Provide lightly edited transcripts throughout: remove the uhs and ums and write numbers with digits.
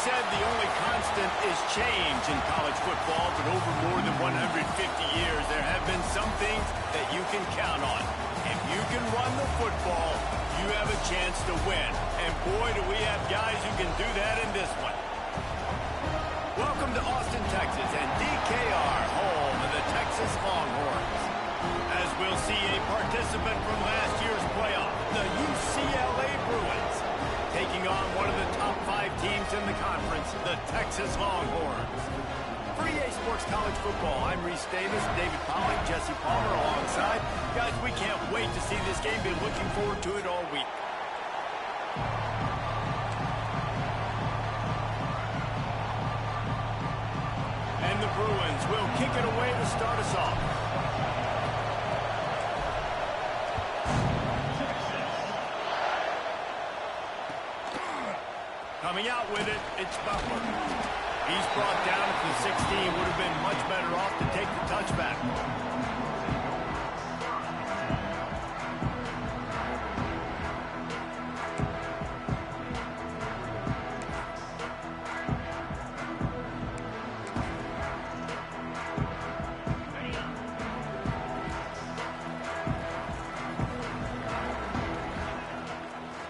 said the only constant is change in college football, but over more than 150 years, there have been some things that you can count on. If you can run the football, you have a chance to win. And boy, do we have guys who can do that in this one. Welcome to Austin, Texas, and DKR, home of the Texas Longhorns. As we'll see a participant from last year's playoff, the UCLA Bruins, taking on one of the top 5 teams in the conference, the Texas Longhorns. For EA Sports College Football, I'm Reese Davis, David Pollock, Jesse Palmer alongside. Guys, we can't wait to see this game. Been looking forward to it all week. And the Bruins will kick it away to start us off. Coming out with it, it's Butler. He's brought down to the 16. Would have been much better off to take the touchback.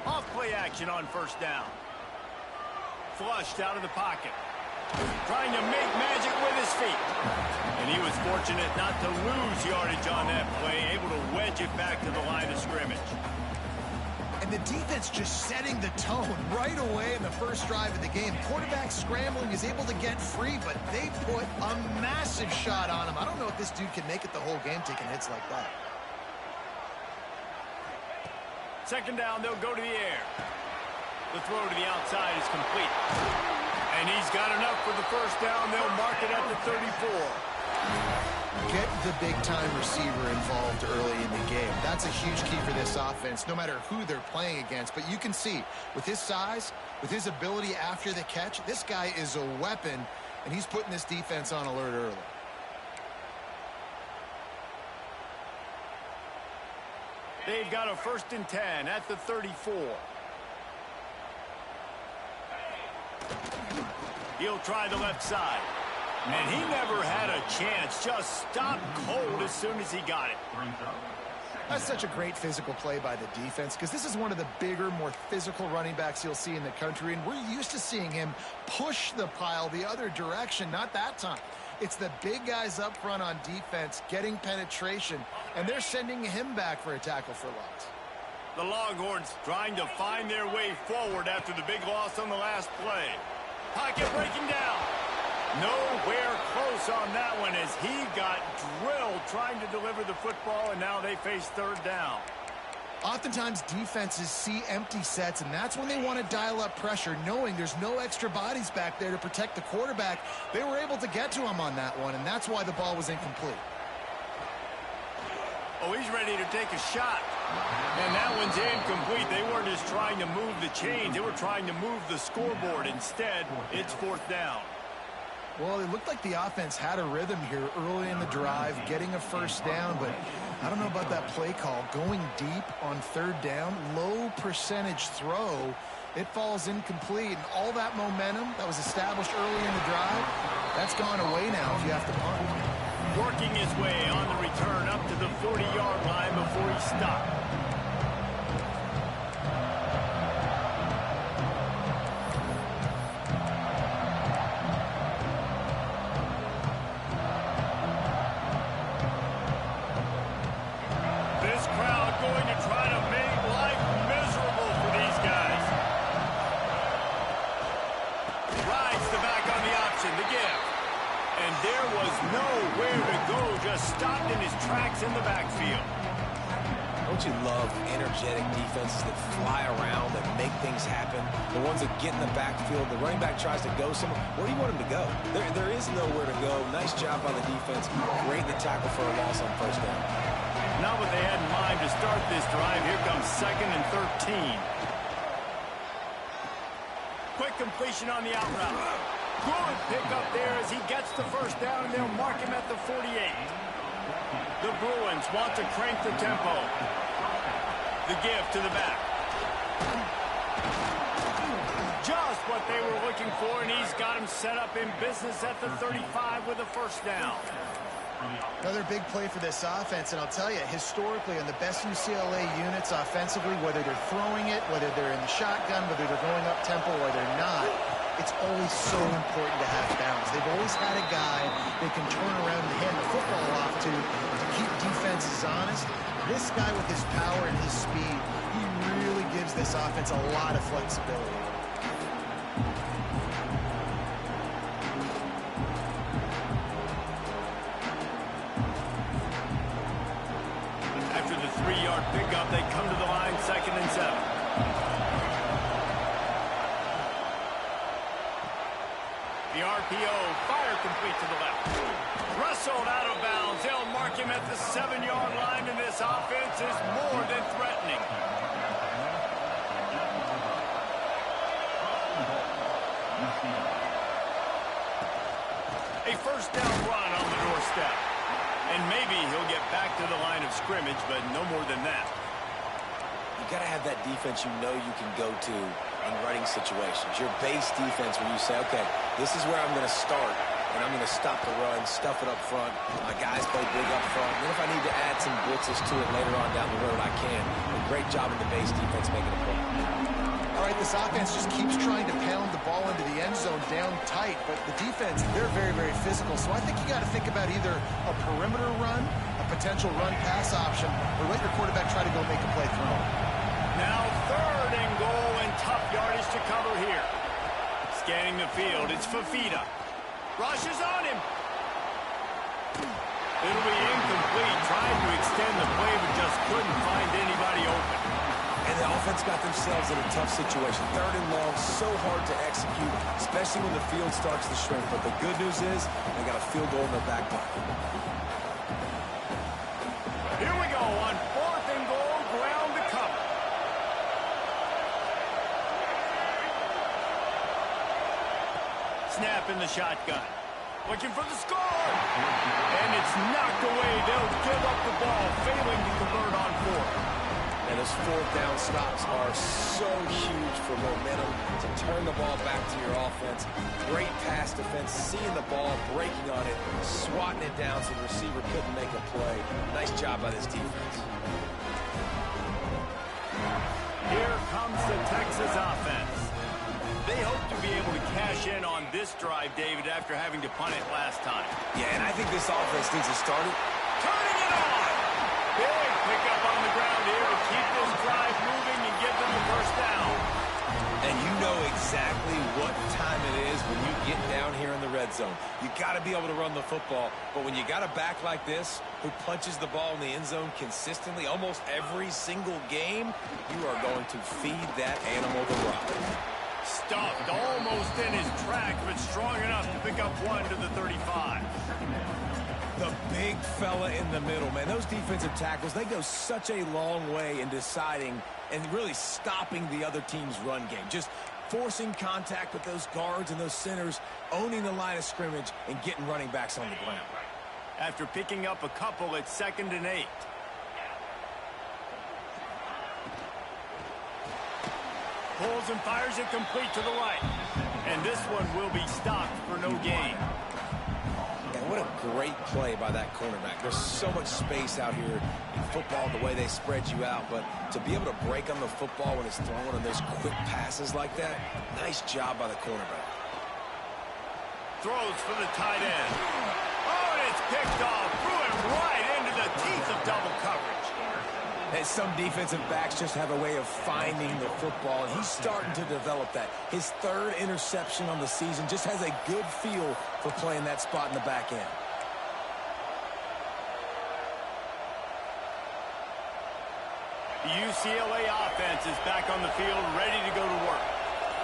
Off-play action on first down. Flushed out of the pocket. Trying to make magic with his feet. And he was fortunate not to lose yardage on that play, able to wedge it back to the line of scrimmage. And the defense just setting the tone right away in the first drive of the game. Quarterback scrambling, is able to get free, but they put a massive shot on him. I don't know if this dude can make it the whole game taking hits like that. Second down, they'll go to the air. The throw to the outside is complete. And he's got enough for the first down. They'll mark it at the 34. Get the big-time receiver involved early in the game. That's a huge key for this offense, no matter who they're playing against. But you can see, with his size, with his ability after the catch, this guy is a weapon, and he's putting this defense on alert early. They've got a 1st and 10 at the 34. He'll try the left side. And he never had a chance. Just stopped cold as soon as he got it. That's such a great physical play by the defense, because this is one of the bigger, more physical running backs you'll see in the country, and we're used to seeing him push the pile the other direction. Not that time. It's the big guys up front on defense getting penetration, and they're sending him back for a tackle for loss. The Longhorns trying to find their way forward after the big loss on the last play. Pocket breaking down. Nowhere close on that one as he got drilled trying to deliver the football, and now they face third down. Oftentimes defenses see empty sets, and that's when they want to dial up pressure, knowing there's no extra bodies back there to protect the quarterback. They were able to get to him on that one, and that's why the ball was incomplete. Oh, he's ready to take a shot. And that one's incomplete. They weren't just trying to move the chains. They were trying to move the scoreboard. Instead, it's fourth down. Well, it looked like the offense had a rhythm here early in the drive, getting a first down, but I don't know about that play call. Going deep on third down, low percentage throw, it falls incomplete, and all that momentum that was established early in the drive, that's gone away now if you have to punt. Working his way on the return up to the 40-yard line before he stopped. This crowd going to try to make life miserable for these guys. Rides the back on the option, the gift. And there was nowhere to go, just stopped in his tracks in the backfield. Don't you love energetic defenses that fly around, that make things happen? The ones that get in the backfield, the running back tries to go somewhere. Where do you want him to go? There is nowhere to go. Nice job on the defense. Great in the tackle for a loss on first down. Not what they had in mind to start this drive. Here comes 2nd and 13. Quick completion on the out route. Good pickup there as he gets the first down, and they'll mark him at the 48. The Bruins want to crank the tempo. The give to the back. just what they were looking for, and he's got him set up in business at the 35 with a first down. Another big play for this offense, and I'll tell you, historically, on the best UCLA units offensively, whether they're throwing it, whether they're in the shotgun, whether they're going up-tempo or they're not, it's always so important to have balance. They've always had a guy they can turn around and hand the football off to keep defenses honest. This guy with his power and his speed, he really gives this offense a lot of flexibility. After the 3-yard pickup, they come to the line, 2nd and 7. The RPO, fire complete to the left. Wrestled out of bounds. They'll mark him at the 7-yard line, and this offense is more than threatening. A first down run on the doorstep. And maybe he'll get back to the line of scrimmage, but no more than that. You got to have that defense you know you can go to in running situations. Your base defense when you say, okay, this is where I'm going to start, and I'm going to stop the run, stuff it up front. My guys play big up front. And then if I need to add some blitzes to it later on down the road, I can. A great job in the base defense making a play. All right, this offense just keeps trying to pound the ball into the end zone down tight, but the defense, they're very, very physical. So I think you got to think about either a perimeter run, a potential run-pass option, or let your quarterback try to go make a play throw. Now 3rd and goal, and tough yardage to cover here. Scanning the field, it's Fafita. Rushes on him. It'll be incomplete. Trying to extend the play, but just couldn't find anybody open. And the offense got themselves in a tough situation. 3rd and long, so hard to execute, especially when the field starts to shrink. But the good news is they got a field goal in their back pocket. Here we go on 4th and goal, ground to cover. Snap in the shotgun. Looking for the score. And it's knocked away. They'll give up the ball, failing to convert on 4th. And those 4th down stops are so huge for momentum to turn the ball back to your offense. Great pass defense, seeing the ball, breaking on it, swatting it down so the receiver couldn't make a play. Nice job by this defense. Here comes the Texas offense. They hope to be able to cash in on this drive, David, after having to punt it last time. Yeah, and I think this offense needs to start it. Turning it on! Big pickup on the ground here to keep this drive moving and give them the first down. And you know exactly what time it is when you get down here in the red zone. You got to be able to run the football, but when you got a back like this who punches the ball in the end zone consistently almost every single game, you are going to feed that animal the rock. Stuffed almost in his track, but strong enough to pick up 1 to the 35. The big fella in the middle, man. Those defensive tackles, they go such a long way in deciding and really stopping the other team's run game. Just forcing contact with those guards and those centers, owning the line of scrimmage, and getting running backs on the ground. After picking up a couple at 2nd and 8. Pulls and fires it complete to the right. And this one will be stopped for no gain. What a great play by that cornerback. There's so much space out here in football, the way they spread you out, but to be able to break on the football when it's thrown on those quick passes like that, nice job by the cornerback. Throws for the tight end. Oh, and it's picked off. Threw it right into the teeth of double coverage. And some defensive backs just have a way of finding the football, and he's starting to develop that. His 3rd interception on the season, just has a good feel for playing that spot in the back end. The UCLA offense is back on the field, ready to go to work.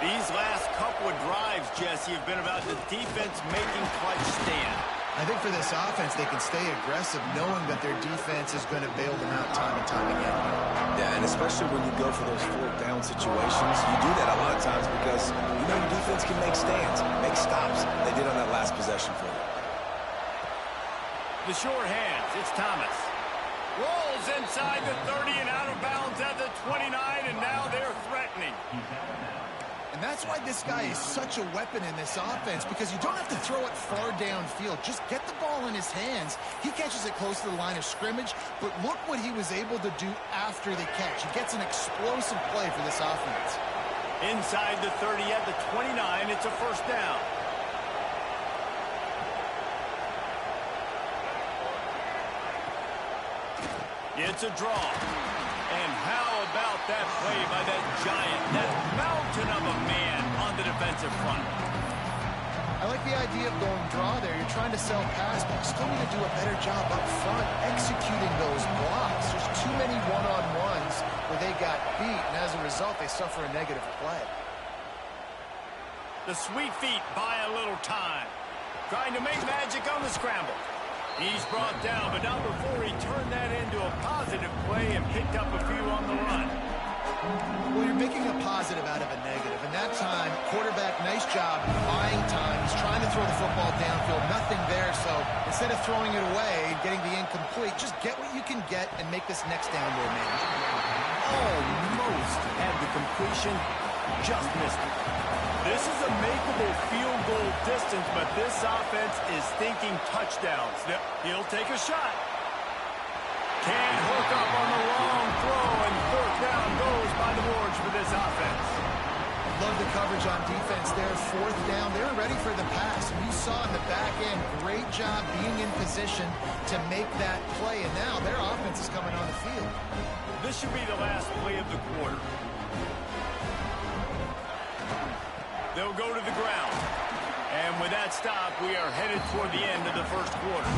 These last couple of drives, Jesse, have been about the defense making clutch stand. I think for this offense, they can stay aggressive knowing that their defense is going to bail them out time and time again. Yeah, and especially when you go for those 4th down situations, you do that a lot of times because you know your defense can make stands, make stops. They did on that last possession for you. The short hands, it's Thomas. Rolls inside the 30 and out of bounds at the 29, and now they're threatening. And that That's why this guy is such a weapon in this offense, because you don't have to throw it far downfield. Just get the ball in his hands. He catches it close to the line of scrimmage, but look what he was able to do after the catch. He gets an explosive play for this offense. Inside the 30 at the 29, it's a first down. It's a draw. And how about that play by that giant, that mountain of a man on the defensive front? I like the idea of going draw there. You're trying to sell pass, but you still need to do a better job up front executing those blocks. There's too many one-on-ones where they got beat, and as a result, they suffer a negative play. The sweet feet buy a little time. Trying to make magic on the scramble. He's brought down, but not before he turned that into a positive play and picked up a few on the run. Well, you're making a positive out of a negative. And that time, quarterback, nice job buying time. He's trying to throw the football downfield. Nothing there, so instead of throwing it away and getting the incomplete, just get what you can get and make this next down more manageable. Almost had the completion, just missed it. This is a makeable field goal distance, but this offense is thinking touchdowns. He'll take a shot. Can't hook up on the long throw, and fourth down goes by the boards for this offense. Love the coverage on defense there. Fourth down, they were ready for the pass. And you saw in the back end, great job being in position to make that play. And now their offense is coming on the field. This should be the last play of the quarter. They'll go to the ground. And with that stop, we are headed toward the end of the first quarter.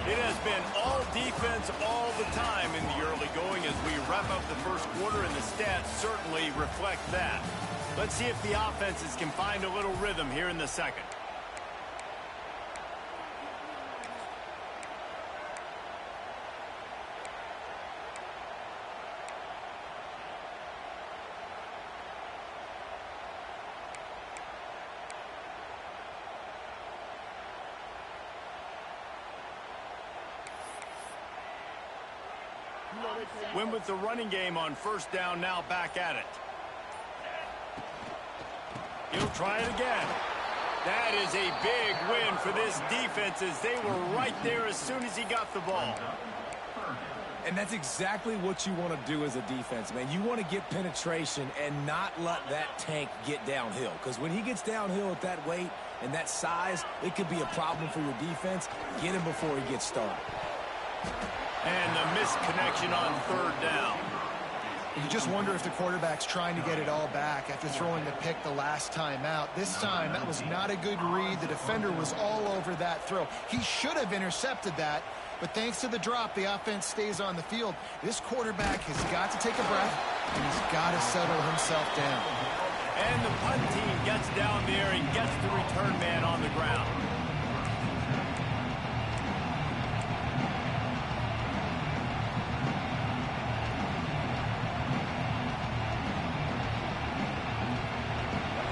It has been all defense all the time in the early going as we wrap up the first quarter, and the stats certainly reflect that. Let's see if the offenses can find a little rhythm here in the second. Win with the running game on first down, now back at it. He'll try it again. That is a big win for this defense as they were right there as soon as he got the ball. And that's exactly what you want to do as a defense, man. You want to get penetration and not let that tank get downhill. Because when he gets downhill at that weight and that size, it could be a problem for your defense. Get him before he gets started. And a missed connection on third down. You just wonder if the quarterback's trying to get it all back after throwing the pick the last time out. This time, that was not a good read. The defender was all over that throw. He should have intercepted that, but thanks to the drop, the offense stays on the field. This quarterback has got to take a breath, and he's got to settle himself down. And the punt team gets down there and gets the return man on the ground.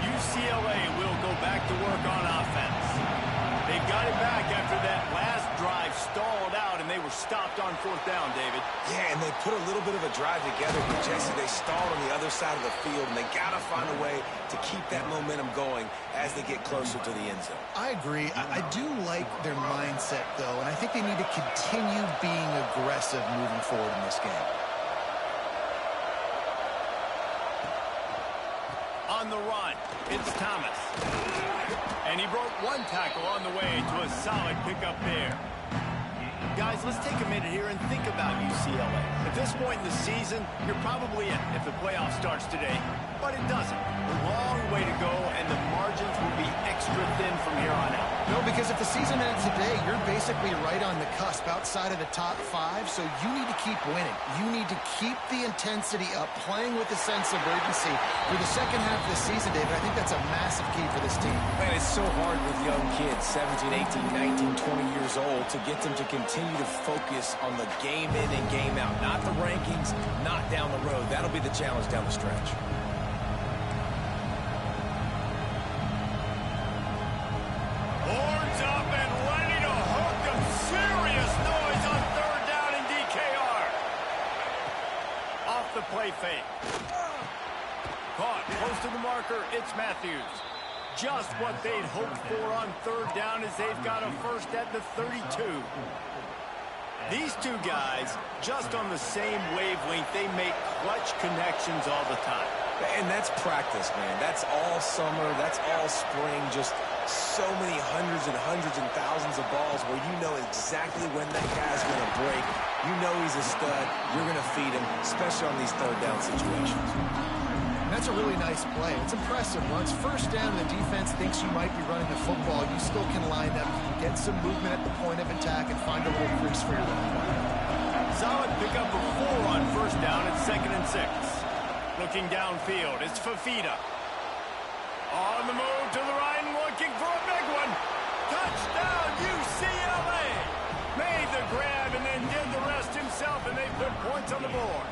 UCLA will go back to work on offense. They got it back after that last drive stalled out, and they were stopped on fourth down, David. Yeah, and they put a little bit of a drive together, but Jesse, they stalled on the other side of the field, and they got to find a way to keep that momentum going as they get closer to the end zone. I agree. I do like their mindset, though, and I think they need to continue being aggressive moving forward in this game. On the run, it's Thomas. And he broke one tackle on the way to a solid pickup there. Guys, let's take a minute here and think about UCLA. At this point in the season, you're probably in if the playoff starts today, but it doesn't. A long way to go, and the margins will be extra thin from here on out. No, because if the season ends today, you're basically right on the cusp outside of the top 5, so you need to keep winning. You need to keep the intensity up, playing with a sense of urgency for the second half of the season, David. I think that's a massive key for this team. Man, it's so hard with young kids, 17, 18, 19, 20 years old, to get them to continue to focus on the game in and game out, not the rankings, not down the road. That'll be the challenge down the stretch. Horns up and ready to hook them. Serious noise on third down in DKR. Off the play fake. Caught close to the marker. It's Matthews. Just what they'd hoped for on third down as they've got a first at the 32. These two guys, just on the same wavelength, they make clutch connections all the time. And that's practice, man. That's all summer. That's all spring. Just so many hundreds and thousands of balls where you know exactly when that guy's going to break. You know he's a stud. You're going to feed him, especially on these third down situations. That's a really nice play. It's impressive. Once first down, the defense thinks you might be running the football. You still can line up. You can get some movement at the point of attack and find a little crease for your running back. Solid pickup of 4 on first down at 2nd and 6. Looking downfield, it's Fafita. On the move to the right and looking for a big one. Touchdown, UCLA! Made the grab and then did the rest himself, and they put points on the board.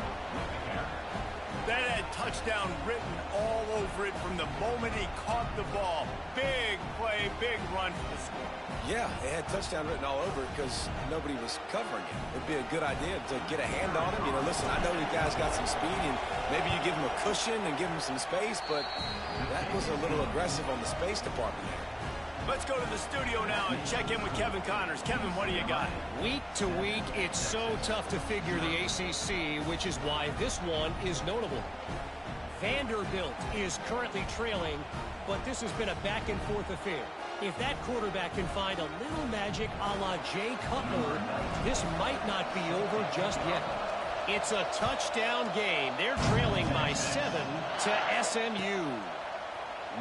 That had touchdown written all over it from the moment he caught the ball. Big play, big run for the score. Yeah, it had touchdown written all over it because nobody was covering it. It'd be a good idea to get a hand on him. You know, listen, I know the guy's got some speed, and maybe you give him a cushion and give him some space, but that was a little aggressive on the space department there. Let's go to the studio now and check in with Kevin Connors. Kevin, what do you got? Week to week, it's so tough to figure the ACC, which is why this one is notable. Vanderbilt is currently trailing, but this has been a back-and-forth affair. If that quarterback can find a little magic a la Jay Cutler, this might not be over just yet. It's a touchdown game. They're trailing by 7 to SMU.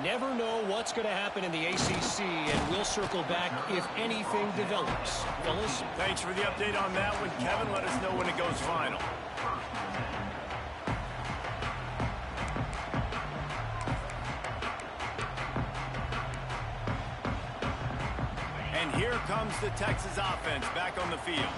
Never know what's going to happen in the ACC, and we'll circle back if anything develops. Fellas? Thanks for the update on that one, Kevin. Let us know when it goes final. And here comes the Texas offense back on the field.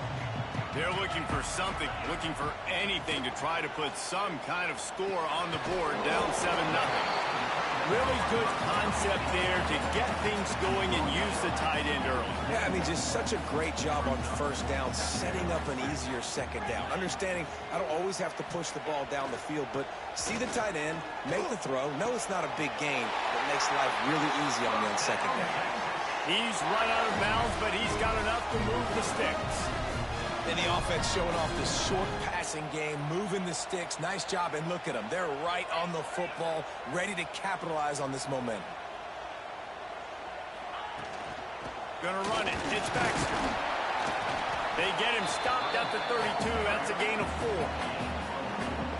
They're looking for something, looking for anything to try to put some kind of score on the board, down 7-0. Really good concept there to get things going and use the tight end early. Yeah, I mean, just such a great job on first down, setting up an easier second down. Understanding I don't always have to push the ball down the field, but see the tight end, make the throw. No, it's not a big gain, but makes life really easy on you on second down. He's run out of bounds, but he's got enough to move the sticks. And the offense showing off the short passing game, moving the sticks. Nice job, and look at them. They're right on the football, ready to capitalize on this momentum. Gonna run it. It's Baxter. They get him stopped at the 32. That's a gain of 4.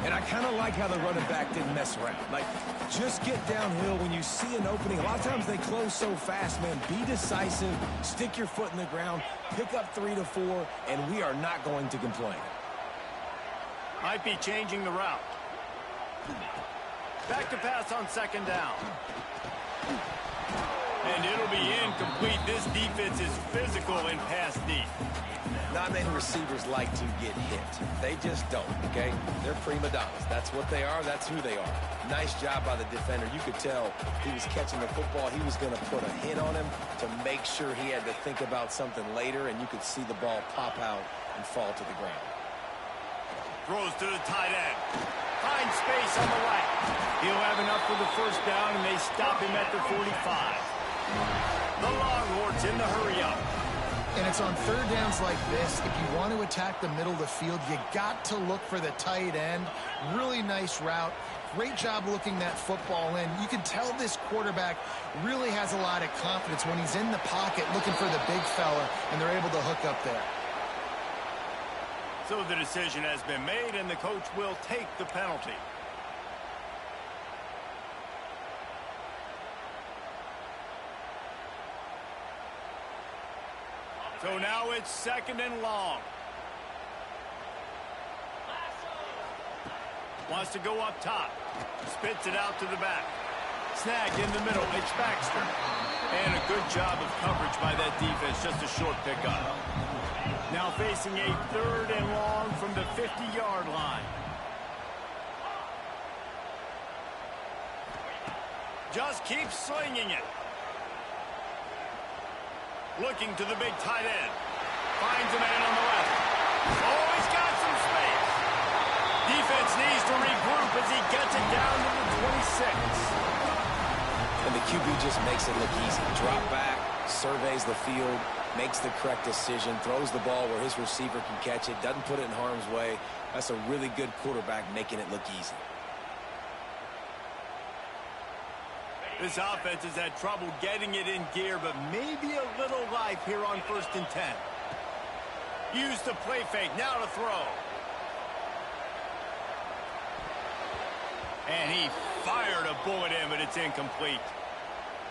And I kind of like how the running back didn't mess around. Like, just get downhill when you see an opening. A lot of times they close so fast, man. Be decisive, stick your foot in the ground, pick up 3 to 4, and we are not going to complain. Might be changing the route. Back to pass on second down. And it'll be incomplete. This defense is physical in pass deep. Not many receivers like to get hit. They just don't, okay? They're prima donnas. That's what they are. That's who they are. Nice job by the defender. You could tell he was catching the football. He was going to put a hit on him to make sure he had to think about something later, and you could see the ball pop out and fall to the ground. Throws to the tight end. Finds space on the right. He'll have enough for the first down, and they stop him at the 45. The Longhorns in the hurry-up. And it's on third downs like this. If you want to attack the middle of the field, you got to look for the tight end. Really nice route. Great job looking that football in. You can tell this quarterback really has a lot of confidence when he's in the pocket looking for the big fella, and they're able to hook up there. So the decision has been made, and the coach will take the penalty. So now it's second and long. Wants to go up top. Spits it out to the back. Snag in the middle. It's Baxter. And a good job of coverage by that defense. Just a short pickup. Now facing a third and long from the 50-yard line. Just keeps slinging it. Looking to the big tight end. Finds a man on the left. Oh, he's got some space. Defense needs to regroup as he gets it down to the And the QB just makes it look easy. Drop back, surveys the field, makes the correct decision, throws the ball where his receiver can catch it, doesn't put it in harm's way. That's a really good quarterback making it look easy. This offense has had trouble getting it in gear, but maybe a little life here on 1st and 10. Use the play fake, now to throw. And he fired a bullet in, but it's incomplete.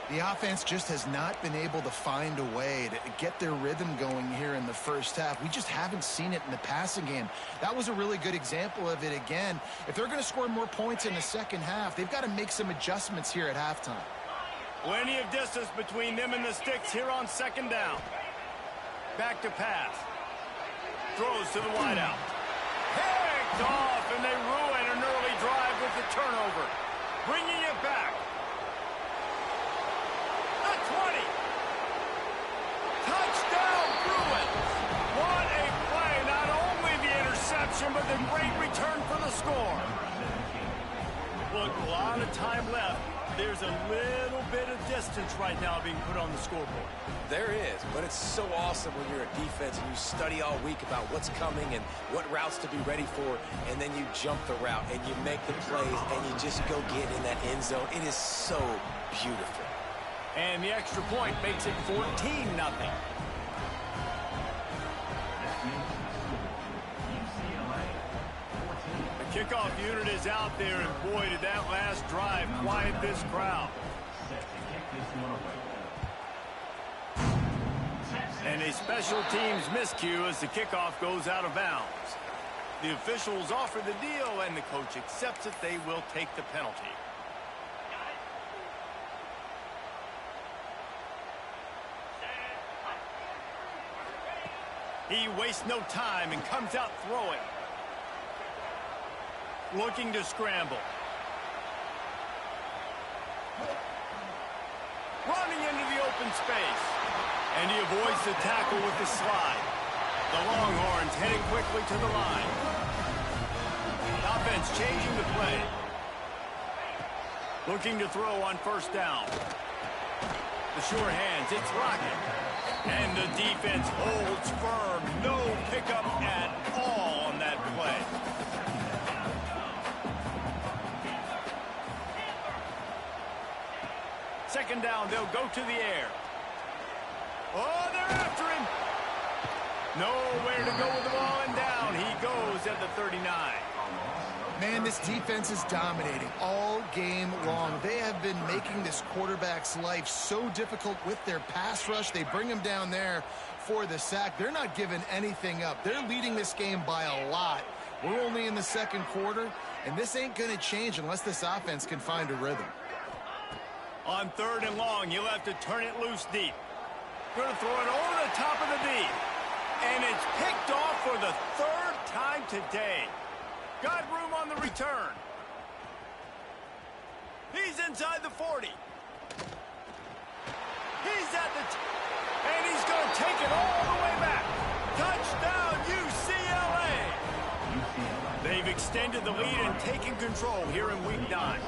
The offense just has not been able to find a way to get their rhythm going here in the first half. We just haven't seen it in the passing game. That was a really good example of it again. If they're going to score more points in the second half, they've got to make some adjustments here at halftime. Plenty of distance between them and the sticks here on 2nd down. Back to pass. Throws to the wideout. Picked off, and they ruin an early drive with the turnover. Bringing it back. The 20. Touchdown, Bruins. What a play. Not only the interception, but the great return for the score. Look, a lot of time left. There's a little bit of distance right now being put on the scoreboard. There is, but it's so awesome when you're a defense and you study all week about what's coming and what routes to be ready for, and then you jump the route and you make the plays and you just go get in that end zone. It is so beautiful. And the extra point makes it 14-0. The kickoff unit is out there, and boy, did that last drive quiet this crowd. And a special teams miscue as the kickoff goes out of bounds. The officials offer the deal, and the coach accepts it. They will take the penalty. He wastes no time and comes out throwing. Looking to scramble. Running into the open space. And he avoids the tackle with the slide. The Longhorns heading quickly to the line. Offense changing the play. Looking to throw on 1st down. The sure hands, it's Rocket. And the defense holds firm. No pickup at all on that play. Second down, they'll go to the air. Oh, they're after him. Nowhere to go with the ball, and down he goes at the 39. Man, this defense is dominating all game long. They have been making this quarterback's life so difficult with their pass rush. They bring him down there for the sack. They're not giving anything up. They're leading this game by a lot. We're only in the second quarter, and this ain't going to change unless this offense can find a rhythm. On 3rd and long, you'll have to turn it loose deep. Going to throw it over the top of the D. And it's picked off for the 3rd time today. Got room on the return. He's inside the 40. He's at the... and he's going to take it all the way back. Touchdown, UCLA. They've extended the lead and taken control here in Week 9.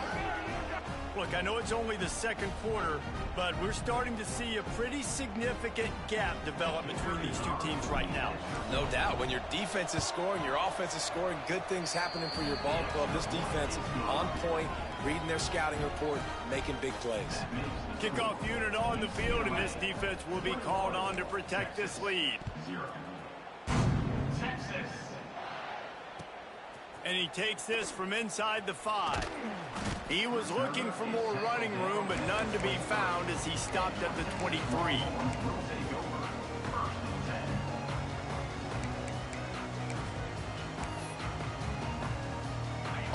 Look, I know it's only the second quarter, but we're starting to see a pretty significant gap develop between these two teams right now. No doubt. When your defense is scoring, your offense is scoring, good things happening for your ball club. This defense on point, reading their scouting report, making big plays. Kickoff unit on the field, and this defense will be called on to protect this lead. And he takes this from inside the 5. He was looking for more running room, but none to be found as he stopped at the 23.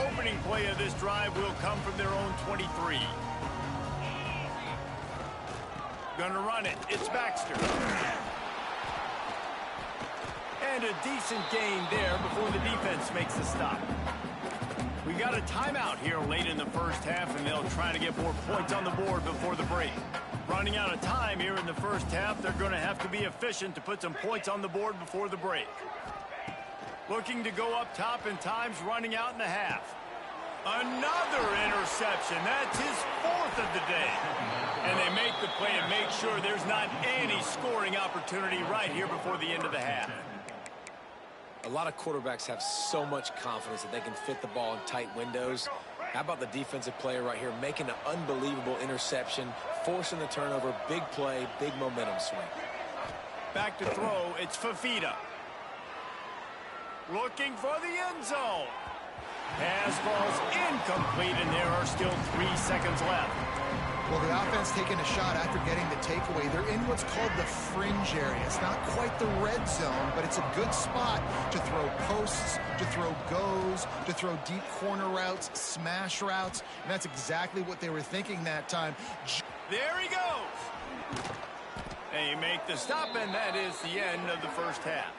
Opening play of this drive will come from their own 23. Gonna run it. It's Baxter. And a decent gain there before the defense makes the stop. We got a timeout here late in the first half, and they'll try to get more points on the board before the break. Running out of time here in the first half, they're going to have to be efficient to put some points on the board before the break. Looking to go up top, and time's running out in the half. Another interception. That's his 4th of the day. And they make the play and make sure there's not any scoring opportunity right here before the end of the half. A lot of quarterbacks have so much confidence that they can fit the ball in tight windows. How about the defensive player right here making an unbelievable interception, forcing the turnover, big play, big momentum swing. Back to throw, it's Fafita. Looking for the end zone. Pass falls incomplete, and there are still 3 seconds left. Well, the offense taking a shot after getting the takeaway. They're in what's called the fringe area. It's not quite the red zone, but it's a good spot to throw posts, to throw goes, to throw deep corner routes, smash routes, and that's exactly what they were thinking that time. There he goes. They make the stop, and that is the end of the first half.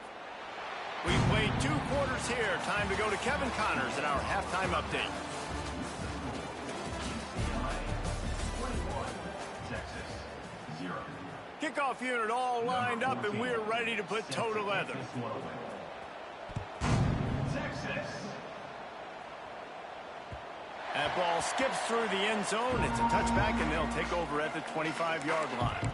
We played 2 quarters here. Time to go to Kevin Connors in our halftime update. Kickoff unit all lined up, and we're ready to put toe to leather. That ball skips through the end zone. It's a touchback, and they'll take over at the 25-yard line.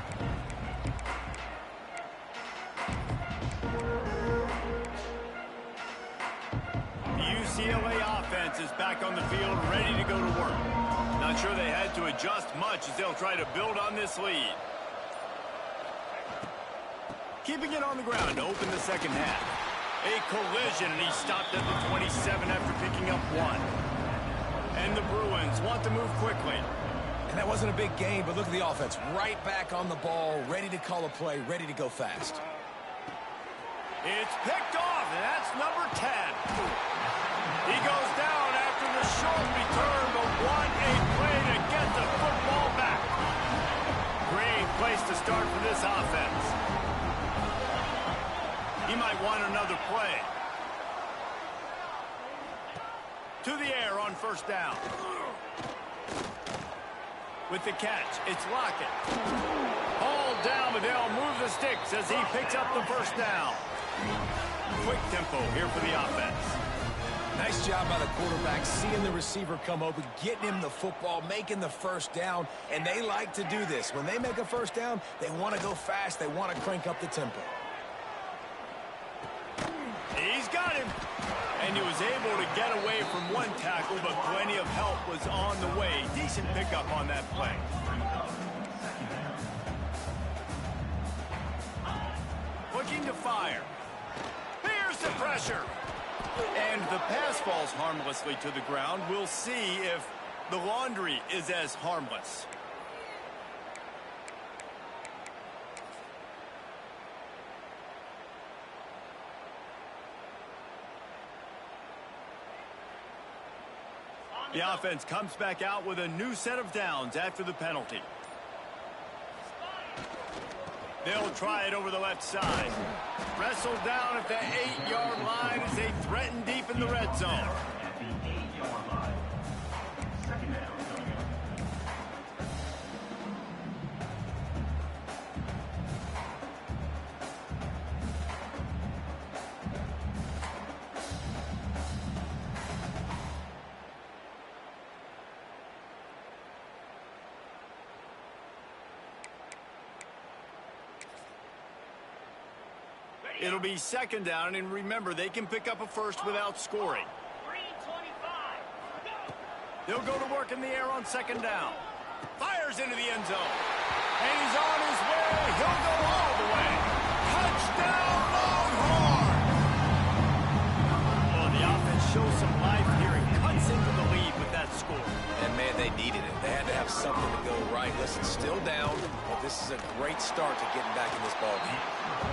UCLA offense is back on the field, ready to go to work. Not sure they had to adjust much as they'll try to build on this lead. Keeping it on the ground to open the second half. A collision, and he stopped at the 27 after picking up 1. And the Bruins want to move quickly. And that wasn't a big gain, but look at the offense. Right back on the ball, ready to call a play, ready to go fast. It's picked off, and that's number 10. He goes down after the short return, but what a play to get the football back. Great place to start for this offense. He might want another play. To the air on first down. With the catch, it's Lockett. Hauled down, but they'll move the sticks as he picks up the first down. Quick tempo here for the offense. Nice job by the quarterback, seeing the receiver come open, getting him the football, making the first down, and they like to do this. When they make a first down, they want to go fast, they want to crank up the tempo. He's got him. And he was able to get away from one tackle, but plenty of help was on the way. Decent pickup on that play. Looking to fire. Here's the pressure. And the pass falls harmlessly to the ground. We'll see if the laundry is as harmless. The offense comes back out with a new set of downs after the penalty. They'll try it over the left side. Wrestled down at the 8-yard line as they threaten deep in the red zone. It'll be second down, and remember, they can pick up a first without scoring. They'll go to work in the air on second down. Fires into the end zone. And he's on his way. He'll go all the way. Touchdown, Longhorn! Well, the offense shows some life here and cuts into the lead with that score. And, man, they needed it. They had to have something to go right. Listen, still down, but this is a great start to getting back in this ballgame.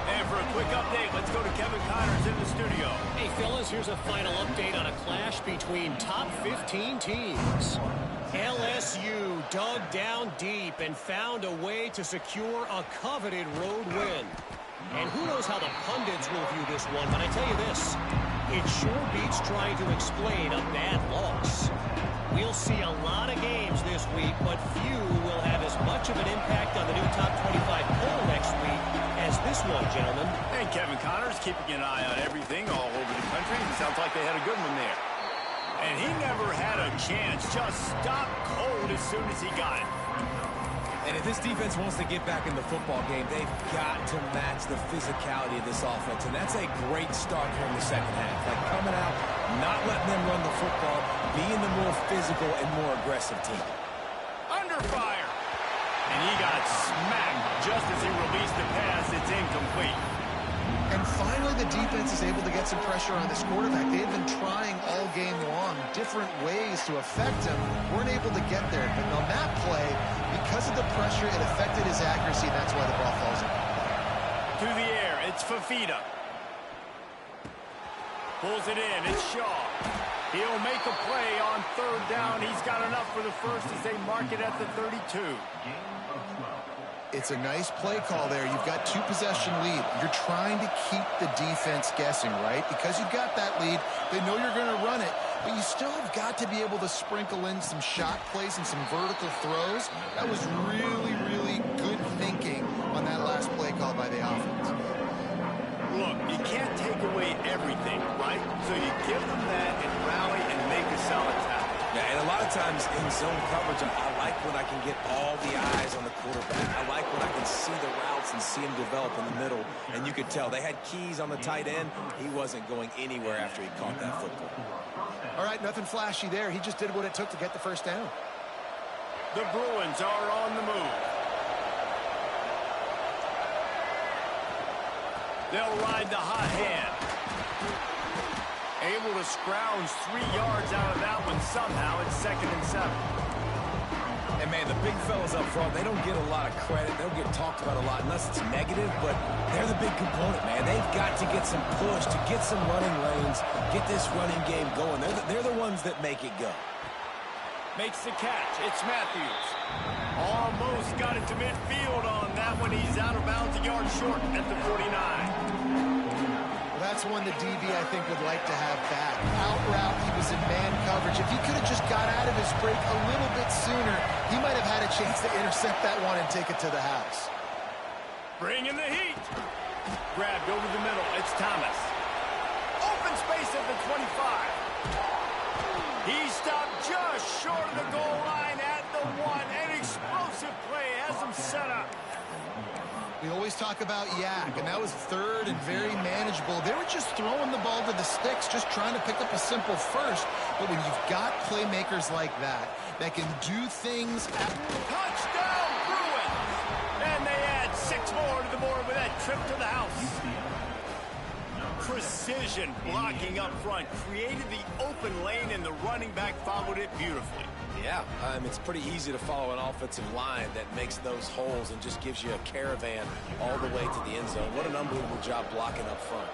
And for a quick update, let's go to Kevin Connors in the studio. Hey, fellas, here's a final update on a clash between top 15 teams. LSU dug down deep and found a way to secure a coveted road win. And who knows how the pundits will view this one, but I tell you this, it sure beats trying to explain a bad loss. We'll see a lot of games this week, but few will have as much of an impact on the new top 25 poll next week as this one, gentlemen. And Kevin Connors keeping an eye on everything all over the country. It sounds like they had a good one there. And he never had a a chance. Just stopped cold as soon as he got it. And if this defense wants to get back in the football game, they've got to match the physicality of this offense. And that's a great start here in the second half. Like coming out, not letting them run the football, being the more physical and more aggressive team. Under fire. And he got smacked just as he released the pass. It's incomplete. And finally, the defense is able to get some pressure on this quarterback. They've been trying all game long different ways to affect him. Weren't able to get there. But on that play, because of the pressure, it affected his accuracy. That's why the ball falls in. To the air, it's Fafita. Pulls it in, it's Shaw. He'll make a play on third down. He's got enough for the first as they mark it at the 32. It's a nice play call there. You've got 2-possession lead. You're trying to keep the defense guessing, right? Because you've got that lead, they know you're going to run it, but you still have got to be able to sprinkle in some shot plays and some vertical throws. That was really, really good thinking on that last play call by the offense. Look, you can't take away everything, right? So you give them that and rally and make a solid tackle. Yeah, and a lot of times in zone coverage, I like when I can get all the eyes on the quarterback. I like when I can see the routes and see him develop in the middle. And you could tell they had keys on the tight end. He wasn't going anywhere after he caught that football. All right, nothing flashy there. He just did what it took to get the first down. The Bruins are on the move. They'll ride the hot hand. Able to scrounge 3 yards out of that one somehow. It's 2nd and 7. And, man, the big fellas up front, they don't get a lot of credit. They don't get talked about a lot unless it's negative, but they're the big component, man. They've got to get some push, to get some running lanes, get this running game going. They're the ones that make it go. Makes the catch. It's Matthews. Almost got it to midfield on that one. He's out of bounds, a yard short at the 49. That's one the DB, I think, would like to have back. Out route, he was in man coverage. If he could have just got out of his break a little bit sooner, he might have had a chance to intercept that one and take it to the house. Bringing the heat. Grabbed over the middle. It's Thomas. Open space at the 25. He stopped just short of the goal line at the 1. An explosive play has him set up. We always talk about Yak, and that was third and very manageable. They were just throwing the ball to the sticks, just trying to pick up a simple first. But when you've got playmakers like that can do things at... Touchdown, Bruins! And they add 6 more to the board with that trip to the house. Precision blocking up front created the open lane, and the running back followed it beautifully. Yeah, it's pretty easy to follow an offensive line that makes those holes and just gives you a caravan all the way to the end zone. What an unbelievable job blocking up front.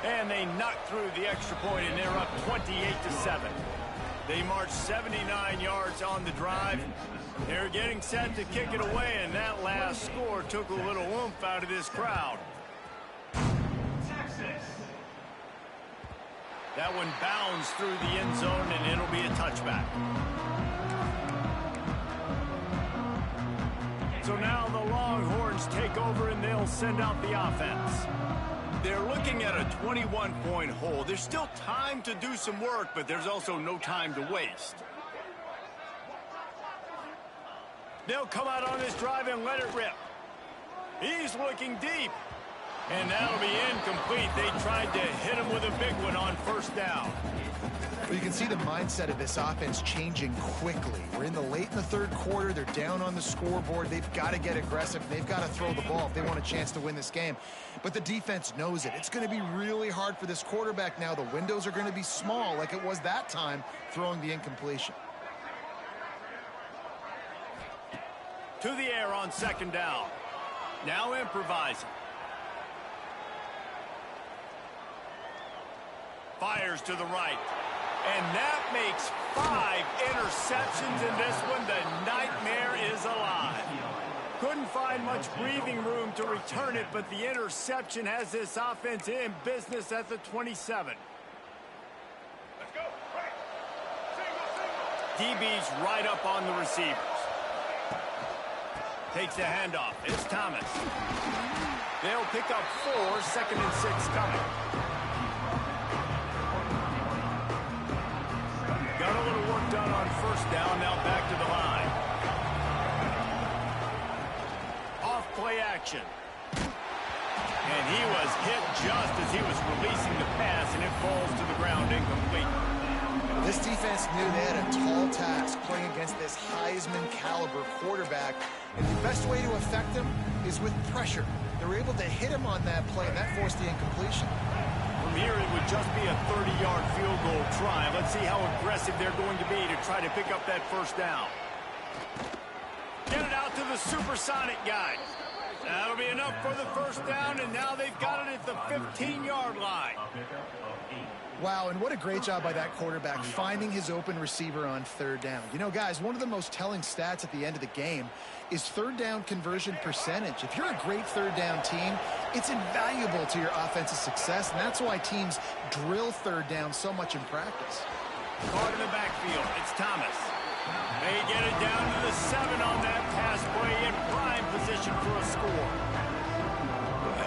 And they knocked through the extra point, and they're up 28-7. They marched 79 yards on the drive. They're getting set to kick it away, and that last score took a little oomph out of this crowd. That one bounds through the end zone, and it'll be a touchback. So now the Longhorns take over, and they'll send out the offense. They're looking at a 21-point hole. There's still time to do some work, but there's also no time to waste. They'll come out on this drive and let it rip. He's looking deep. And that'll be incomplete. They tried to hit him with a big one on first down. Well, you can see the mindset of this offense changing quickly. We're in the third quarter. They're down on the scoreboard. They've got to get aggressive. They've got to throw the ball if they want a chance to win this game. But the defense knows it. It's going to be really hard for this quarterback now. The windows are going to be small like it was that time throwing the incompletion. To the air on second down. Now improvising. Fires to the right. And that makes 5 interceptions in this one. The nightmare is alive. Couldn't find much breathing room to return it, but the interception has this offense in business at the 27. Let's go. Right. DB's right up on the receivers. Takes the handoff. It's Thomas. They'll pick up 4, 2nd and 6 coming. Got a little work first down, now back to the line. Off play action. And he was hit just as he was releasing the pass, and it falls to the ground incomplete. This defense knew they had a tall task playing against this Heisman-caliber quarterback, and the best way to affect him is with pressure. They were able to hit him on that play, and that forced the incompletion. From here, it would just be a 30-yard field goal try. Let's see how aggressive they're going to be to try to pick up that first down. Get it out to the supersonic guy. That'll be enough for the first down, and now they've got it at the 15-yard line. Wow, and what a great job by that quarterback finding his open receiver on third down. You know, guys, one of the most telling stats at the end of the game is third down conversion percentage. If you're a great third down team, it's invaluable to your offensive success, and that's why teams drill third down so much in practice. Caught in the backfield. It's Thomas. They get it down to the 7 on that pass play in prime position for a score.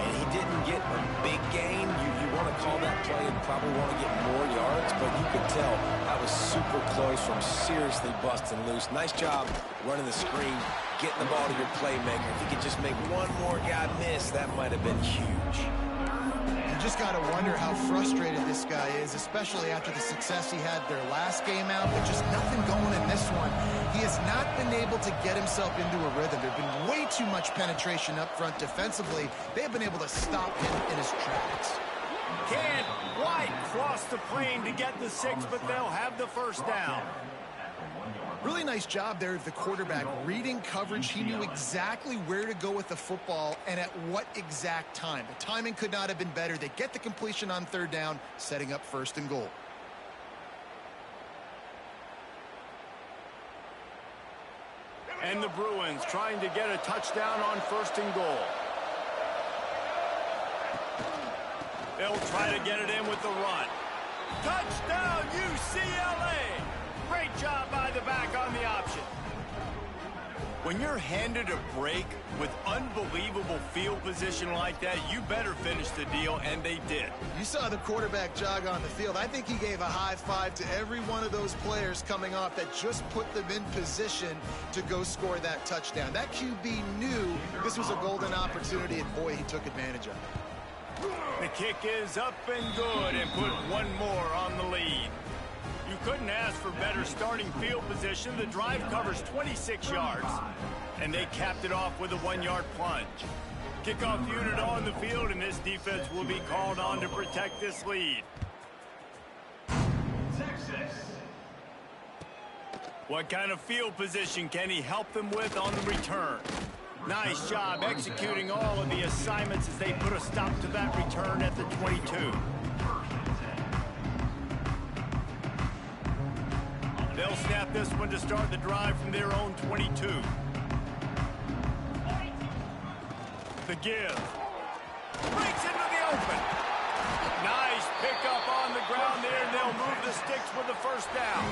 He didn't get a big gain. You want to call that play and probably want to get more yards, but you could tell that was super close from seriously busting loose. Nice job running the screen, getting the ball to your playmaker. If you could just make one more guy miss, that might have been huge. You just got to wonder how frustrated this guy is, especially after the success he had their last game out, but just nothing going in this one. He has not been able to get himself into a rhythm. There's been way too much penetration up front defensively. They've been able to stop him in his tracks. Can't quite cross the plane to get the 6, but they'll have the first down. Really nice job there of the quarterback reading coverage. He knew exactly where to go with the football and at what exact time. The timing could not have been better. They get the completion on third down, setting up first and goal. And the Bruins trying to get a touchdown on first and goal. They'll try to get it in with the run. Touchdown, UCLA! Great job by the back on the option. When you're handed a break with unbelievable field position like that, you better finish the deal, and they did. You saw the quarterback jog on the field. I think he gave a high five to every one of those players coming off that just put them in position to go score that touchdown. That QB knew this was a golden opportunity, and boy, he took advantage of it. The kick is up and good, and put one more on the lead. You couldn't ask for better starting field position. The drive covers 26 yards, and they capped it off with a 1-yard plunge. Kickoff unit on the field, and this defense will be called on to protect this lead. What kind of field position can he help them with on the return? Nice job executing all of the assignments as they put a stop to that return at the 22. They'll snap this one to start the drive from their own 22. The give. Breaks into the open. Nice pickup on the ground there, and they'll move the sticks with the first down.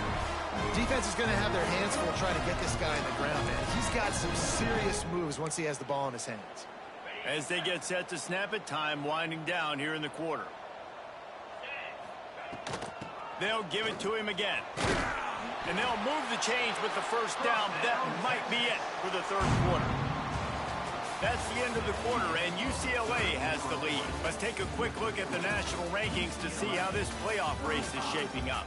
Defense is going to have their hands full trying to get this guy in the ground, man. He's got some serious moves once he has the ball in his hands. As they get set to snap it, time winding down here in the quarter. They'll give it to him again. And they'll move the chains with the first down. That might be it for the third quarter. That's the end of the quarter, and UCLA has the lead. Let's take a quick look at the national rankings to see how this playoff race is shaping up.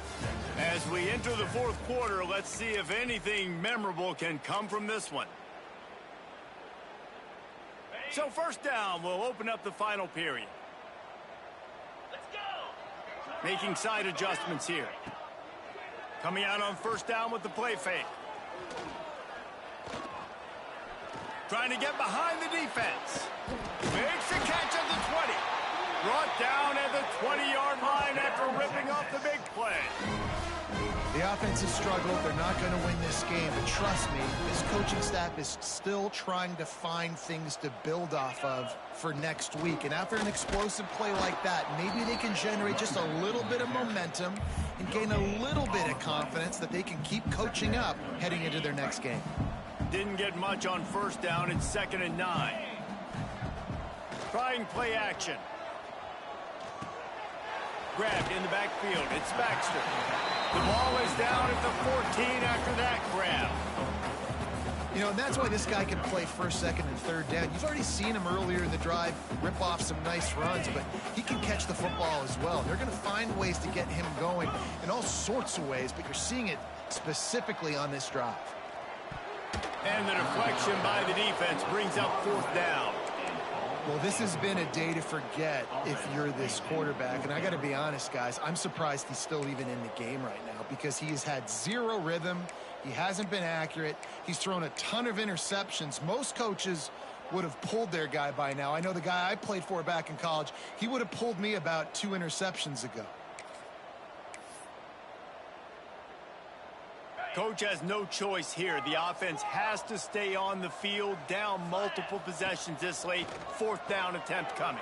As we enter the fourth quarter, let's see if anything memorable can come from this one. So first down, we'll open up the final period. Let's go! Making side adjustments here. Coming out on first down with the play fake. Trying to get behind the defense. Makes the catch at the 20. Brought down at the 20-yard line after ripping off the big play. The offense has struggled. They're not going to win this game, but trust me, this coaching staff is still trying to find things to build off of for next week. And after an explosive play like that, maybe they can generate just a little bit of momentum and gain a little bit of confidence that they can keep coaching up heading into their next game. Didn't get much on first down. It's 2nd and 9. Trying play action. Grabbed in the backfield. It's Baxter. The ball is down at the 14 after that grab. You know, and that's why this guy can play first, second, and third down. You've already seen him earlier in the drive rip off some nice runs, but he can catch the football as well. They're going to find ways to get him going in all sorts of ways, but you're seeing it specifically on this drive. And the deflection by the defense brings up 4th down. Well, this has been a day to forget if you're this quarterback. And I got to be honest, guys, I'm surprised he's still even in the game right now because he has had zero rhythm. He hasn't been accurate. He's thrown a ton of interceptions. Most coaches would have pulled their guy by now. I know the guy I played for back in college, he would have pulled me about 2 interceptions ago. Coach has no choice here. The offense has to stay on the field, down multiple possessions this late. 4th down attempt coming.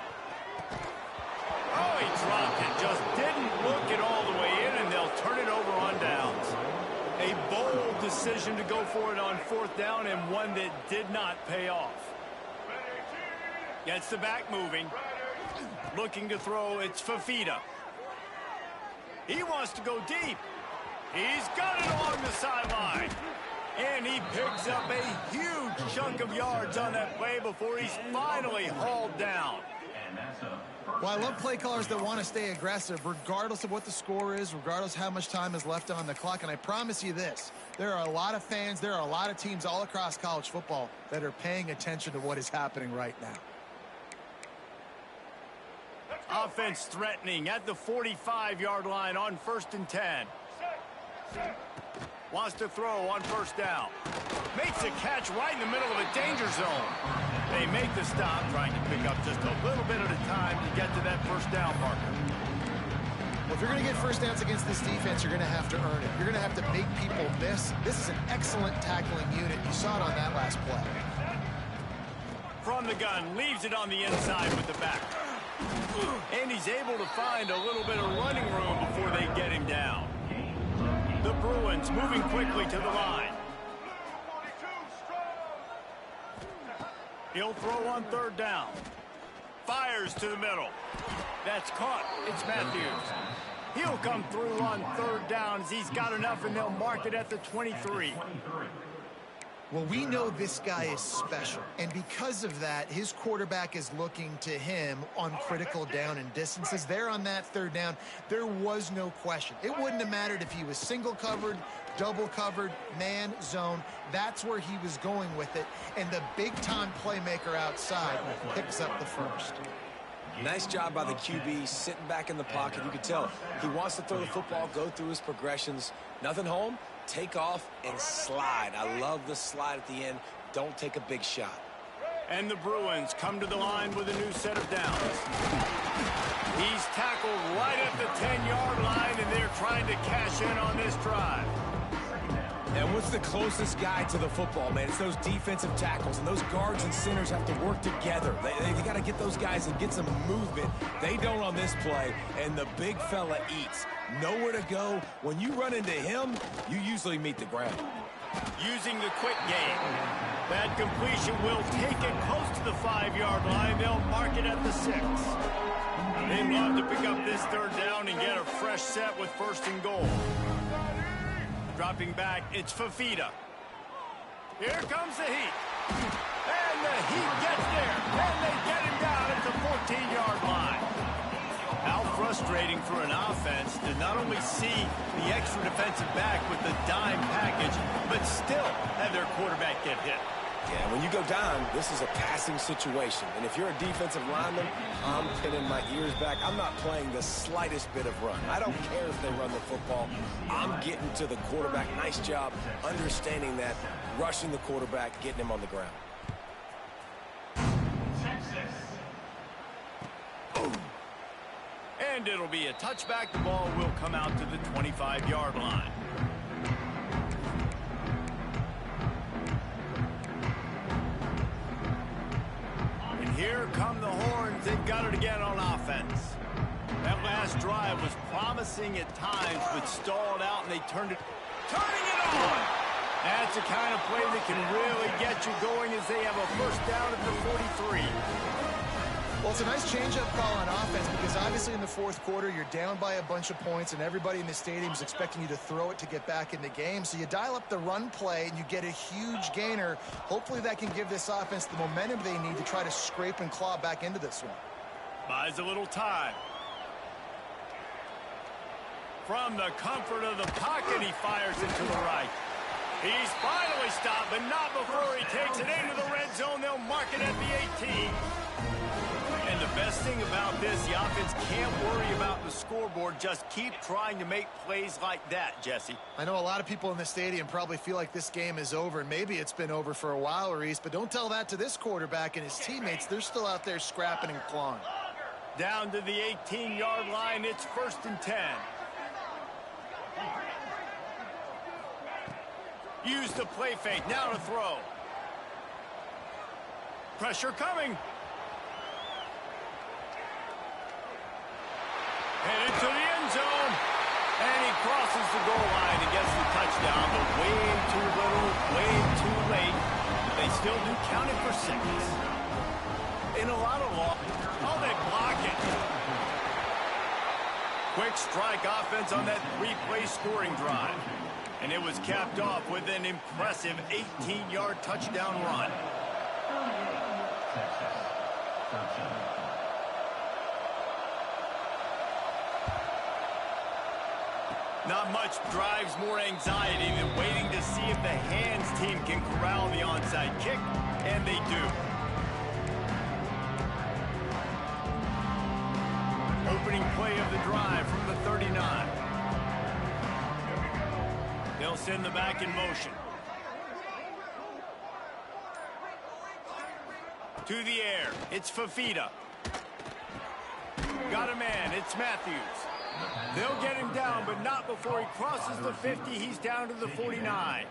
Oh, he dropped it. Just didn't look it all the way in, and they'll turn it over on downs. A bold decision to go for it on 4th down, and one that did not pay off. Gets the back moving. Looking to throw, it's Fafita. He wants to go deep. He's got it along the sideline. And he picks up a huge chunk of yards on that play before he's finally hauled down. Well, I love play callers that want to stay aggressive regardless of what the score is, regardless how much time is left on the clock. And I promise you this, there are a lot of fans, there are a lot of teams all across college football that are paying attention to what is happening right now. Offense threatening at the 45-yard line on 1st and 10. Wants to throw on 1st down. Makes a catch right in the middle of a danger zone. They make the stop, trying to pick up just a little bit at a time to get to that 1st down marker. Well, if you're going to get 1st downs against this defense, you're going to have to earn it. You're going to have to make people miss. This is an excellent tackling unit. You saw it on that last play. From the gun, leaves it on the inside with the back. And he's able to find a little bit of running room before they get him down. The Bruins moving quickly to the line. He'll throw on 3rd down. Fires to the middle. That's caught. It's Matthews. He'll come through on 3rd down as he's got enough, and they'll mark it at the 23. Well, we know this guy is special, and because of that, his quarterback is looking to him on critical down and distances. There on that 3rd down, there was no question. It wouldn't have mattered if he was single covered, double covered, man, zone. That's where he was going with it, and the big-time playmaker outside picks up the 1st. Nice job by the QB, sitting back in the pocket. You can tell he wants to throw the football, go through his progressions. Nothing home, take off, and slide. I love the slide at the end. Don't take a big shot. And the Bruins come to the line with a new set of downs. He's tackled right at the 10-yard line, and they're trying to cash in on this drive. And what's the closest guy to the football, man? It's those defensive tackles, and those guards and centers have to work together. They got to get those guys and get some movement. They don't on this play, and the big fella eats. Nowhere to go. When you run into him, you usually meet the ground. Using the quick game. That completion will take it close to the 5-yard line. They'll mark it at the 6. They'd love to pick up this 3rd down and get a fresh set with 1st and goal. Dropping back, it's Fafita. Here comes the heat. And the heat gets there. And they get him down at the 14-yard line. How frustrating for an offense to not only see the extra defensive back with the dime package, but still have their quarterback get hit. Yeah, when you go down, this is a passing situation. And if you're a defensive lineman, I'm pinning my ears back. I'm not playing the slightest bit of run. I don't care if they run the football. I'm getting to the quarterback. Nice job understanding that, rushing the quarterback, getting him on the ground. And it'll be a touchback. The ball will come out to the 25-yard line. Here come the horns. They've got it again on offense. That last drive was promising at times, but stalled out, and they turning it on. That's the kind of play that can really get you going as they have a 1st down at the 43. Well, it's a nice change-up call on offense because obviously in the fourth quarter, you're down by a bunch of points and everybody in the stadium is expecting you to throw it to get back in the game. So you dial up the run play and you get a huge gainer. Hopefully that can give this offense the momentum they need to try to scrape and claw back into this one. Buys a little time. From the comfort of the pocket, he fires it to the right. He's finally stopped, but not before he takes it into the red zone. They'll mark it at the 18. And the best thing about this, the offense can't worry about the scoreboard. Just keep trying to make plays like that, Jesse. I know a lot of people in the stadium probably feel like this game is over, and maybe it's been over for a while, Reese, but don't tell that to this quarterback and his teammates. They're still out there scrapping and clawing. Down to the 18-yard line, it's 1st and 10. Use the play fake, now to throw. Pressure coming. Headed to the end zone. And he crosses the goal line and gets the touchdown, but way too little, way too late. They still do count it for seconds. In a lot of law. Oh, they block it. Quick strike offense on that 3-play scoring drive. And it was capped off with an impressive 18-yard touchdown run. Not much drives more anxiety than waiting to see if the hands team can corral the onside kick, and they do. Opening play of the drive from the 39. They'll send the back in motion. To the air, it's Fafita. Got a man, it's Matthews. They'll get him down, but not before he crosses the 50. He's down to the 49.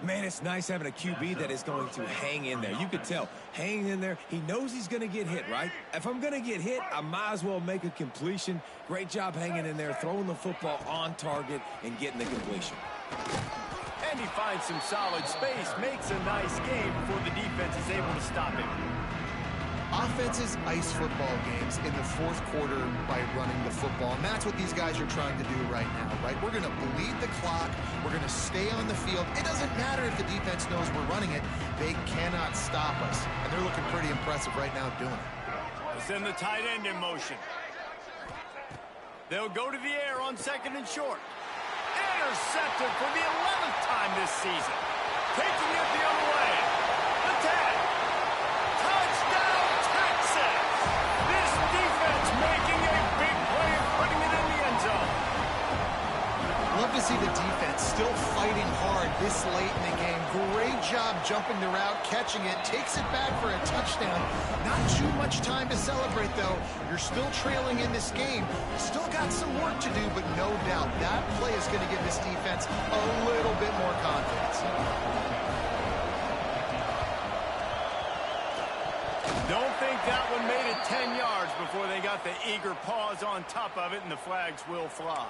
Man, it's nice having a QB that is going to hang in there. You could tell, hanging in there, he knows he's going to get hit, right? If I'm going to get hit, I might as well make a completion. Great job hanging in there, throwing the football on target and getting the completion. And he finds some solid space, makes a nice game before the defense is able to stop him. Offenses ice football games in the fourth quarter by running the football, and that's what these guys are trying to do right now, right? We're going to bleed the clock. We're going to stay on the field. It doesn't matter if the defense knows we're running it. They cannot stop us, and they're looking pretty impressive right now doing it. They'll send the tight end in motion. They'll go to the air on 2nd and short. Intercepted for the 11th time this season. Taking it the other way. The tag. Touchdown, Texas! This defense making a big play and putting it in the end zone. Love to see the defense still fighting hard this late in the game. Great job jumping the route, catching it, takes it back for a touchdown. Not too much time to celebrate, though. You're still trailing in this game. Still got some work to do, but no doubt that play is going to give this defense a little bit more confidence. Don't think that one made it 10 yards before they got the eager paws on top of it, and the flags will fly.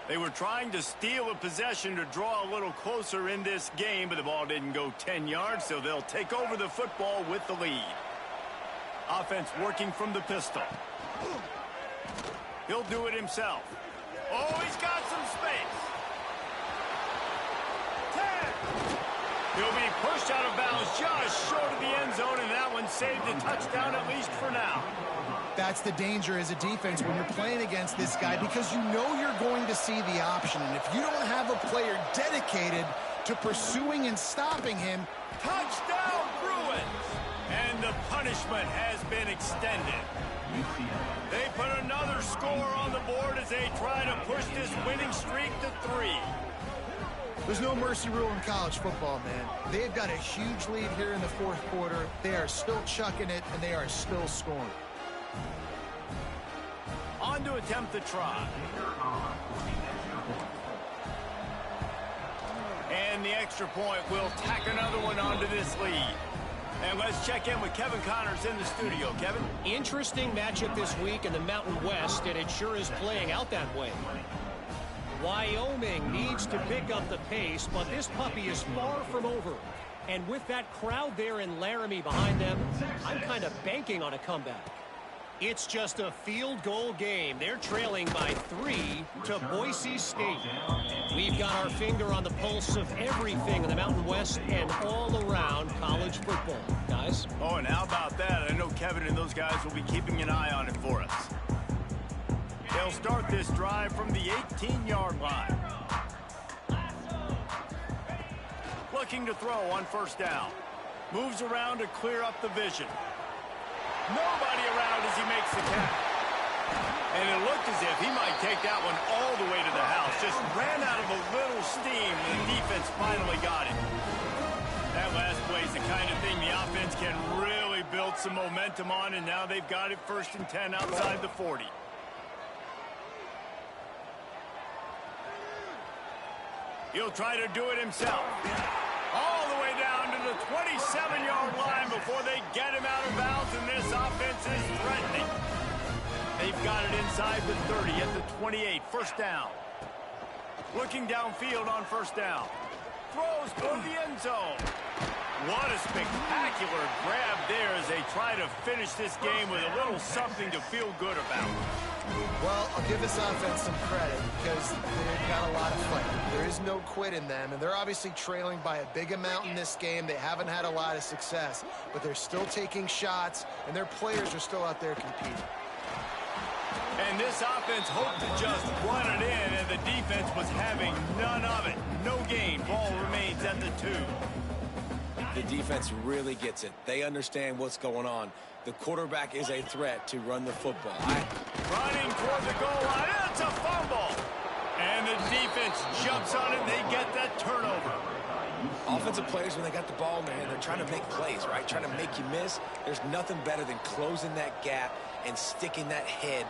They were trying to steal a possession to draw a little closer in this game, but the ball didn't go 10 yards, so they'll take over the football with the lead. Offense working from the pistol. He'll do it himself. Oh, he's got some space. 10. He'll be pushed out of bounds just short of the end zone, and that one saved a touchdown at least for now. That's the danger as a defense when you're playing against this guy, because you know you're going to see the option. And if you don't have a player dedicated to pursuing and stopping him, touchdown Bruins! And the punishment has been extended. They put another score on the board as they try to push this winning streak to 3. There's no mercy rule in college football, man. They've got a huge lead here in the fourth quarter. They are still chucking it, and they are still scoring. On to attempt the try. And the extra point will tack another one onto this lead. And let's check in with Kevin Connors in the studio. Kevin? Interesting matchup this week in the Mountain West, and it sure is playing out that way. Wyoming needs to pick up the pace, but this puppy is far from over. And with that crowd there in Laramie behind them, I'm kind of banking on a comeback. It's just a field goal game. They're trailing by 3 to Boise State. We've got our finger on the pulse of everything in the Mountain West and all around college football. Guys? Oh, and how about that? I know Kevin and those guys will be keeping an eye on it for us. They'll start this drive from the 18-yard line. Looking to throw on first down. Moves around to clear up the vision. Nobody around as he makes the catch. And it looked as if he might take that one all the way to the house. Just ran out of a little steam, and the defense finally got it. That last play is the kind of thing the offense can really build some momentum on, and now they've got it 1st and 10 outside the 40. He'll try to do it himself. All the way down to the 27-yard line before they get him out of bounds, and this offense is threatening. They've got it inside the 30 at the 28, 1st down. Looking downfield on 1st down. Throws for the end zone. What a spectacular grab there as they try to finish this game with a little something to feel good about. Well, I'll give this offense some credit because they've got a lot of fight. There is no quit in them, and they're obviously trailing by a big amount in this game. They haven't had a lot of success, but they're still taking shots, and their players are still out there competing. And this offense hoped to just run it in, and the defense was having none of it. No gain. Ball remains at the 2. The defense really gets it. They understand what's going on. The quarterback is a threat to run the football. Running toward the goal line. It's a fumble. And the defense jumps on it, and they get that turnover. Offensive players, when they got the ball in their hand, they're trying to make plays, right? Trying to make you miss. There's nothing better than closing that gap and sticking that head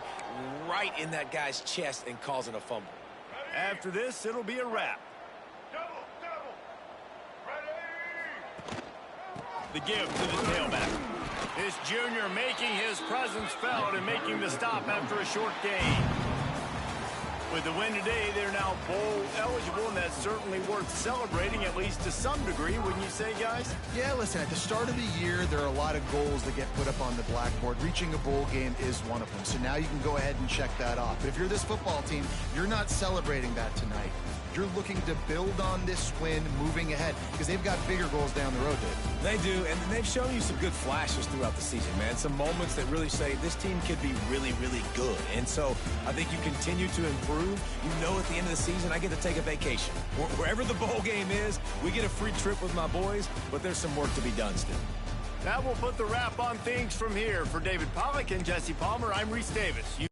right in that guy's chest and causing a fumble. After this, it'll be a wrap. The give to the tailback. This junior making his presence felt and making the stop after a short gain. With the win today, they're now bowl eligible, and that's certainly worth celebrating, at least to some degree, wouldn't you say, guys? Yeah, listen, at the start of the year, there are a lot of goals that get put up on the blackboard. Reaching a bowl game is one of them. So now you can go ahead and check that off. But if you're this football team, you're not celebrating that tonight. You're looking to build on this win moving ahead because they've got bigger goals down the road, Dave. They do, and they've shown you some good flashes throughout the season, man. Some moments that really say this team could be really, really good. And so I think you continue to improve. You know, at the end of the season, I get to take a vacation. Wherever the bowl game is, we get a free trip with my boys, but there's some work to be done still. That will put the wrap on things from here. For David Pollack and Jesse Palmer, I'm Reese Davis.